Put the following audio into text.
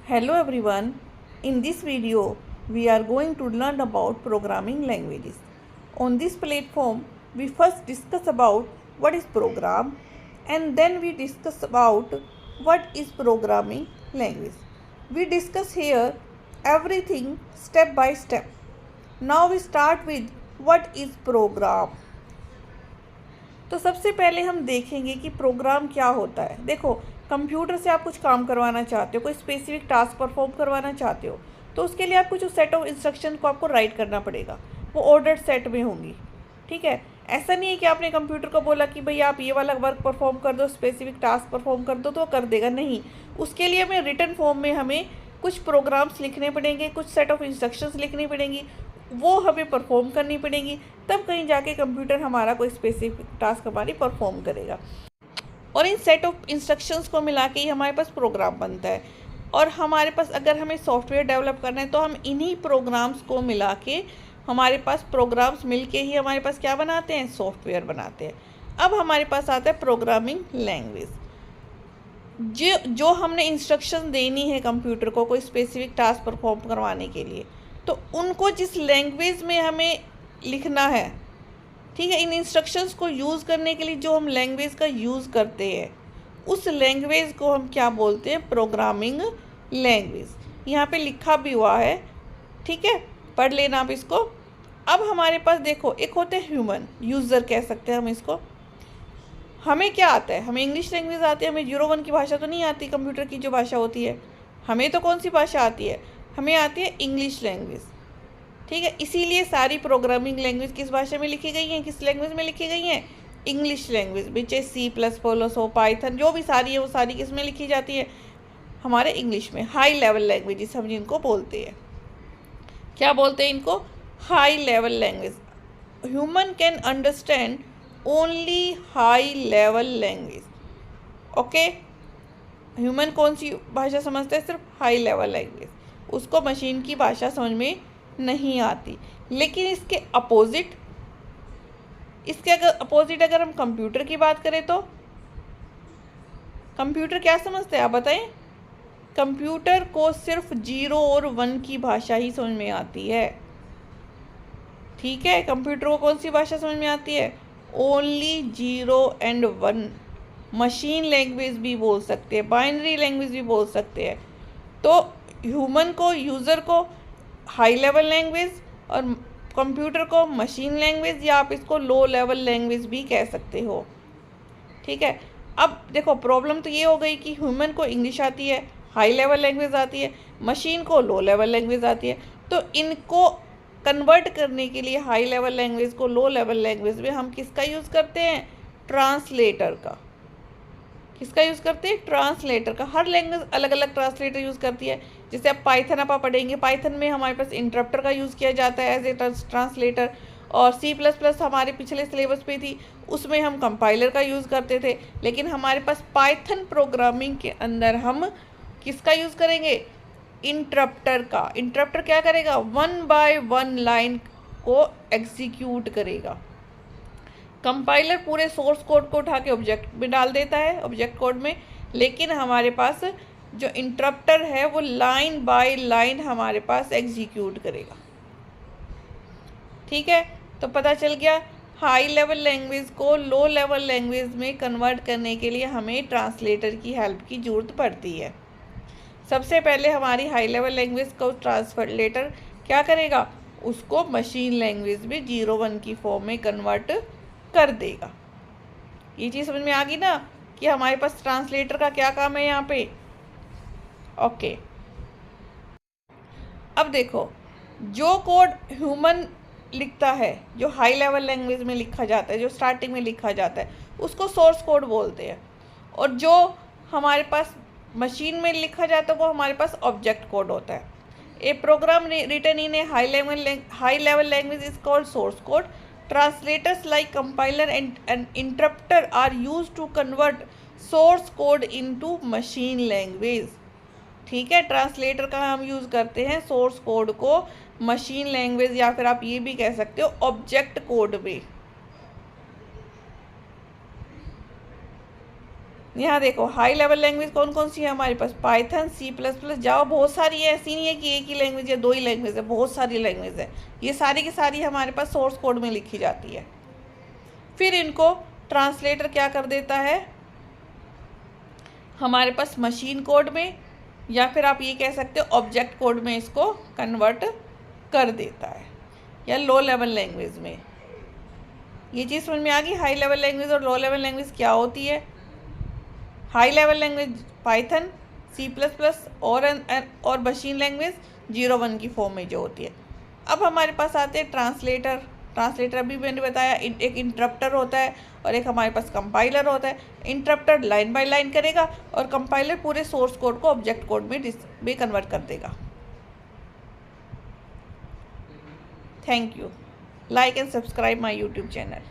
Hello everyone. In this video, we are going to learn about programming languages. On this platform, we first discuss about what is program and then we discuss about what is programming language. We discuss here everything step by step. Now we start with what is program. तो सबसे पहले हम देखेंगे कि programme क्या होता है। देखो, कंप्यूटर से आप कुछ काम करवाना चाहते हो, कोई स्पेसिफिक टास्क परफॉर्म करवाना चाहते हो, तो उसके लिए आप कुछ सेट ऑफ इंस्ट्रक्शन को आपको राइट करना पड़ेगा। वो ऑर्डर्ड सेट में होंगी। ठीक है, ऐसा नहीं है कि आपने कंप्यूटर को बोला कि भाई आप ये वाला वर्क परफॉर्म कर दो, स्पेसिफिक टास्क परफॉर्म कर दो तो वो कर देगा। नहीं, उसके लिए हमें रिटन फॉर्म में हमें कुछ प्रोग्राम्स लिखने पड़ेंगे, कुछ सेट ऑफ इंस्ट्रक्शंस लिखनी पड़ेंगी, वो हमें परफॉर्म करनी पड़ेंगी, तब कहीं जाके कंप्यूटर हमारा कोई स्पेसिफिक टास्क हमारी परफॉर्म करेगा। और इन सेट ऑफ इंस्ट्रक्शंस को मिला के ही हमारे पास प्रोग्राम बनता है। और हमारे पास अगर हमें सॉफ्टवेयर डेवलप करना है तो हम इन्हीं प्रोग्राम्स को मिला के, हमारे पास प्रोग्राम्स मिल के ही हमारे पास क्या बनाते हैं, सॉफ्टवेयर बनाते हैं। अब हमारे पास आता है प्रोग्रामिंग लैंग्वेज। जो हमने इंस्ट्रक्शन देनी है कंप्यूटर को कोई स्पेसिफिक टास्क परफॉर्म करवाने के लिए, तो उनको जिस लैंग्वेज में हमें लिखना है, ठीक है, इन इंस्ट्रक्शंस को यूज़ करने के लिए जो हम लैंग्वेज का यूज़ करते हैं, उस लैंग्वेज को हम क्या बोलते हैं, प्रोग्रामिंग लैंग्वेज। यहाँ पे लिखा भी हुआ है, ठीक है, पढ़ लेना आप इसको। अब हमारे पास देखो, एक होते हैं ह्यूमन, यूज़र कह सकते हैं हम इसको। हमें क्या आता है, हमें इंग्लिश लैंग्वेज आती है, हमें 01 की भाषा तो नहीं आती, कंप्यूटर की जो भाषा होती है। हमें तो कौन सी भाषा आती है, हमें आती है इंग्लिश लैंग्वेज। ठीक है, इसीलिए सारी प्रोग्रामिंग लैंग्वेज किस भाषा में लिखी गई हैं, किस लैंग्वेज में लिखी गई हैं, इंग्लिश लैंग्वेज। विच है C++, पाइथन, जो भी सारी है वो सारी किस में लिखी जाती है, हमारे इंग्लिश में। हाई लेवल लैंग्वेजेस हम जिनको बोलते हैं, क्या बोलते हैं इनको, high level language. Human can understand only high level language. Okay, human कौन सी भाषा समझता है, सिर्फ हाई लेवल लैंग्वेज। उसको मशीन की भाषा समझ में नहीं आती। लेकिन इसके अपोजिट, अगर हम कंप्यूटर की बात करें तो कंप्यूटर क्या समझते हैं आप बताएं। कंप्यूटर को सिर्फ 0 और 1 की भाषा ही समझ में आती है। ठीक है, कंप्यूटर को कौन सी भाषा समझ में आती है, ओनली 0 एंड 1। मशीन लैंग्वेज भी बोल सकते हैं, बाइनरी लैंग्वेज भी बोल सकते हैं। तो ह्यूमन को, यूज़र को हाई लेवल लैंग्वेज और कंप्यूटर को मशीन लैंग्वेज, या आप इसको लो लेवल लैंग्वेज भी कह सकते हो। ठीक है, अब देखो प्रॉब्लम तो ये हो गई कि ह्यूमन को इंग्लिश आती है, हाई लेवल लैंग्वेज आती है, मशीन को लो लेवल लैंग्वेज आती है। तो इनको कन्वर्ट करने के लिए हाई लेवल लैंग्वेज को लो लेवल लैंग्वेज में हम किसका यूज़ करते हैं, ट्रांसलेटर का। किसका यूज़ करते हैं, ट्रांसलेटर का। हर लैंग्वेज अलग अलग ट्रांसलेटर यूज़ करती है। जैसे आप पाइथन आप पढ़ेंगे, पाइथन में हमारे पास इंटरप्टर का यूज़ किया जाता है एज ए ट्रांसलेटर। और C++ हमारे पिछले सिलेबस पे थी, उसमें हम कंपाइलर का यूज़ करते थे। लेकिन हमारे पास पाइथन प्रोग्रामिंग के अंदर हम किसका यूज़ करेंगे, इंटरप्टर का। इंटरप्टर क्या करेगा, 1 बाय 1 लाइन को एग्जीक्यूट करेगा। कंपाइलर पूरे सोर्स कोड को उठा के ऑब्जेक्ट में डाल देता है, ऑब्जेक्ट कोड में। लेकिन हमारे पास जो इंटरप्टर है वो लाइन बाय लाइन हमारे पास एग्जीक्यूट करेगा। ठीक है, तो पता चल गया हाई लेवल लैंग्वेज को लो लेवल लैंग्वेज में कन्वर्ट करने के लिए हमें ट्रांसलेटर की हेल्प की ज़रूरत पड़ती है। सबसे पहले हमारी हाई लेवल लैंग्वेज को ट्रांसलेटर क्या करेगा, उसको मशीन लैंग्वेज में 01 की फॉर्म में कन्वर्ट कर देगा। ये चीज़ समझ में आ गई ना कि हमारे पास ट्रांसलेटर का क्या काम है यहाँ पे। ओके, अब देखो, जो कोड ह्यूमन लिखता है, जो हाई लेवल लैंग्वेज में लिखा जाता है, जो स्टार्टिंग में लिखा जाता है, उसको सोर्स कोड बोलते हैं। और जो हमारे पास मशीन में लिखा जाता है वो हमारे पास ऑब्जेक्ट कोड होता है। A program written in a high level language is called source code. Translators like compiler and interpreter are used to convert source code into machine language। ठीक है, ट्रांसलेटर का हम यूज़ करते हैं सोर्स कोड को machine language, या फिर आप ये भी कह सकते हो ऑब्जेक्ट कोड में। यहाँ देखो हाई लेवल लैंग्वेज कौन कौन सी है हमारे पास, पाइथन, C++, जावा, बहुत सारी है, ऐसी नहीं है कि एक ही लैंग्वेज है, 2 ही लैंग्वेज है, बहुत सारी लैंग्वेज है। ये सारी की सारी हमारे पास सोर्स कोड में लिखी जाती है। फिर इनको ट्रांसलेटर क्या कर देता है हमारे पास मशीन कोड में, या फिर आप ये कह सकते हो ऑब्जेक्ट कोड में इसको कन्वर्ट कर देता है, या लो लेवल लैंग्वेज में। ये चीज़ समझ में आ गई, हाई लेवल लैंग्वेज और लो लेवल लैंग्वेज क्या होती है। High level language Python, C++ और मशीन लैंग्वेज 0-1 की फॉर्म में जो होती है। अब हमारे पास आते हैं ट्रांसलेटर। ट्रांसलेटर अभी मैंने बताया एक इंटरप्टर होता है और एक हमारे पास कंपाइलर होता है। इंटरप्टर लाइन बाय लाइन करेगा और कंपाइलर पूरे सोर्स कोड को ऑब्जेक्ट कोड में कन्वर्ट कर देगा। Thank you. Like and subscribe my YouTube channel.